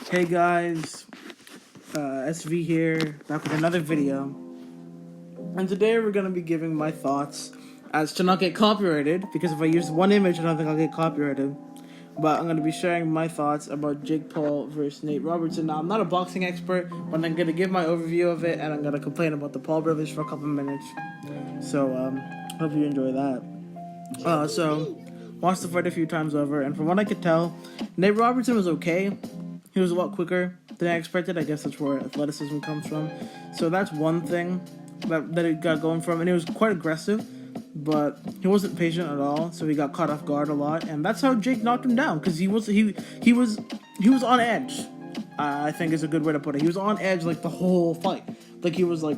Hey guys, SV here, back with another video. And today we're going to be giving my thoughts as to not get copyrighted, because if I use one image I don't think I'll get copyrighted. But I'm going to be sharing my thoughts about Jake Paul versus Nate Robertson. Now, I'm not a boxing expert, but I'm going to give my overview of it, and I'm going to complain about the Paul brothers for a couple minutes. So, hope you enjoy that. Watched the fight a few times over, and from what I could tell, Nate Robertson was okay. He was a lot quicker than I expected. I guess that's where athleticism comes from. So that's one thing that it got going from, and he was quite aggressive, but he wasn't patient at all. So he got caught off guard a lot, and that's how Jake knocked him down, because he was on edge. I think is a good way to put it. He was on edge like the whole fight. Like he was like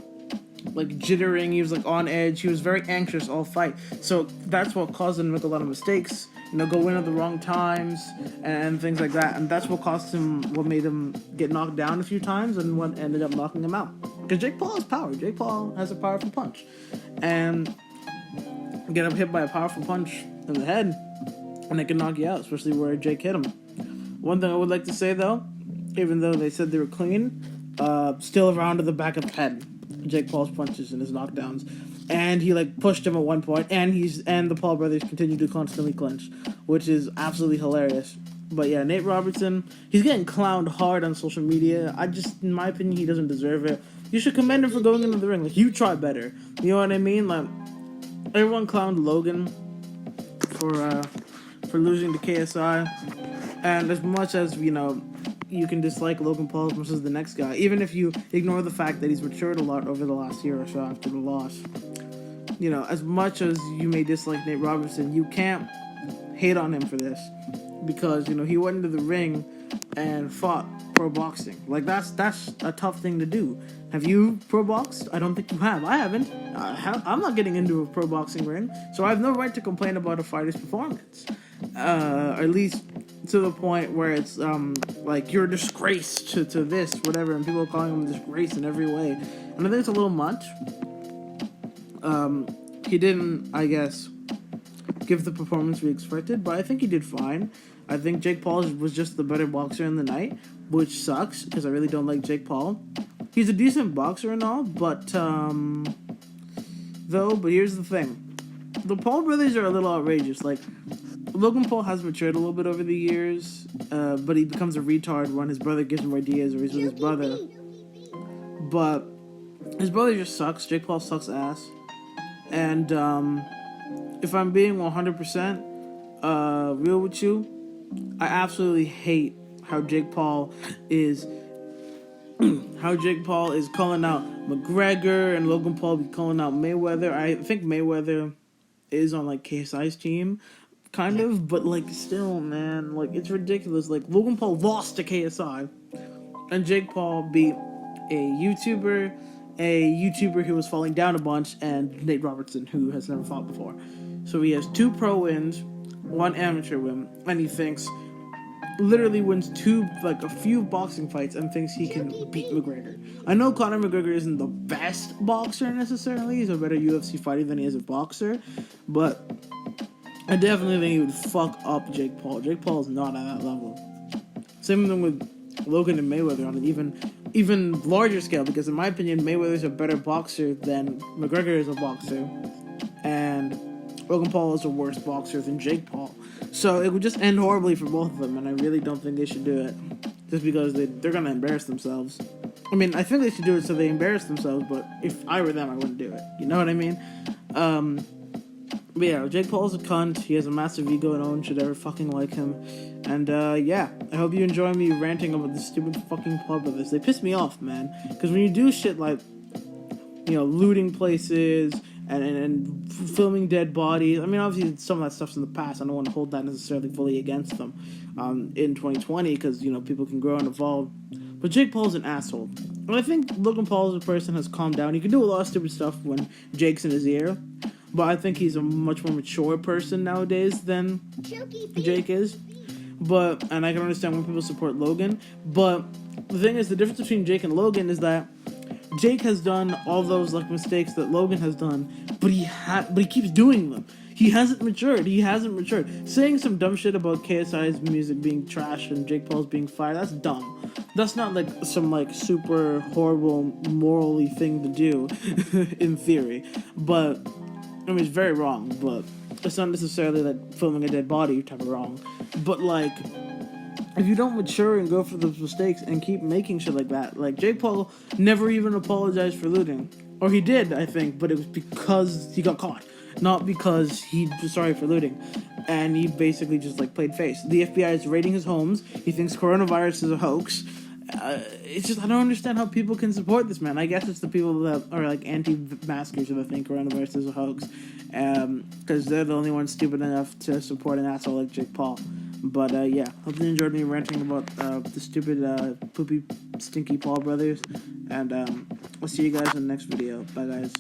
jittering. He was like on edge. He was very anxious all fight. So that's what caused him to make a lot of mistakes. Go in at the wrong times and things like that. And that's what what made him get knocked down a few times and what ended up knocking him out. Because Jake Paul has power. Jake Paul has a powerful punch. And get hit by a powerful punch in the head, and it can knock you out, especially where Jake hit him. One thing I would like to say, though, even though they said they were clean, still around to the back of the head, Jake Paul's punches and his knockdowns. And he pushed him at one point, and the Paul brothers continue to constantly clinch, which is absolutely hilarious. But yeah, Nate Robertson, he's getting clowned hard on social media. In my opinion, he doesn't deserve it. You should commend him for going into the ring. You try better. You know what I mean? Everyone clowned Logan for losing to KSI, and as much as you can dislike Logan Paul as much as the next guy, even if you ignore the fact that he's matured a lot over the last year or so after the loss. As much as you may dislike Nate Robertson, you can't hate on him for this, because he went into the ring and fought pro boxing. That's a tough thing to do. Have you pro boxed? I don't think you have. I haven't. I'm not getting into a pro boxing ring, so I have no right to complain about a fighter's performance. At least to the point where it's you're a disgrace to this, whatever, and people are calling him a disgrace in every way. And I think it's a little much. He didn't, I guess, give the performance we expected, but I think he did fine. I think Jake Paul was just the better boxer in the night, which sucks, because I really don't like Jake Paul. He's a decent boxer and all, but here's the thing. The Paul brothers are a little outrageous. Logan Paul has matured a little bit over the years, but he becomes a retard when his brother gives him ideas, or he's with his brother. But his brother just sucks. Jake Paul sucks ass. And if I'm being 100% real with you, I absolutely hate how Jake Paul is calling out McGregor, and Logan Paul be calling out Mayweather. I think Mayweather is on KSI's team, kind of, but still, man, it's ridiculous. Logan Paul lost to KSI, and Jake Paul beat a YouTuber who was falling down a bunch, and Nate Robertson, who has never fought before. So he has 2 pro wins, 1 amateur win, and he literally wins a few boxing fights and thinks he can beat McGregor. I know Conor McGregor isn't the best boxer necessarily. He's a better UFC fighter than he is a boxer, but I definitely think he would fuck up Jake Paul. Jake Paul is not at that level. Same thing with Logan and Mayweather on an even larger scale, because in my opinion, Mayweather's a better boxer than McGregor is a boxer, and Logan Paul is a worse boxer than Jake Paul. So it would just end horribly for both of them, and I really don't think they should do it, just because they're going to embarrass themselves. I mean, I think they should do it so they embarrass themselves, but if I were them, I wouldn't do it. You know what I mean? But yeah, Jake Paul's a cunt. He has a massive ego, and no one should ever fucking like him. And yeah, I hope you enjoy me ranting about the stupid fucking Paul brothers. They piss me off, man. Because when you do shit looting places and filming dead bodies, I mean, obviously some of that stuff's in the past. I don't want to hold that necessarily fully against them in 2020, because people can grow and evolve. But Jake Paul's an asshole. And I think Logan Paul as a person has calmed down. He can do a lot of stupid stuff when Jake's in his ear, but I think he's a much more mature person nowadays than Jake is. And I can understand when people support Logan. But the thing is, the difference between Jake and Logan is that Jake has done all those mistakes that Logan has done, but he keeps doing them. He hasn't matured. Saying some dumb shit about KSI's music being trash and Jake Paul's being fired, that's dumb. That's not like some like super horrible morally thing to do in theory. But I mean, it's very wrong, but it's not necessarily like filming a dead body type of wrong. But like, if you don't mature and go for those mistakes and keep making shit like that, like Jake Paul never even apologized for looting. Or he did, I think, but it was because he got caught, not because he was sorry for looting. And he basically just like played face. The FBI is raiding his homes. He thinks coronavirus is a hoax. It's just, I don't understand how people can support this man. I guess it's the people that are like anti-maskers that think coronavirus is a hoax, because they're the only ones stupid enough to support an asshole like Jake Paul. But yeah, hope you enjoyed me ranting about the stupid, poopy, stinky Paul brothers. And I'll see you guys in the next video. Bye, guys.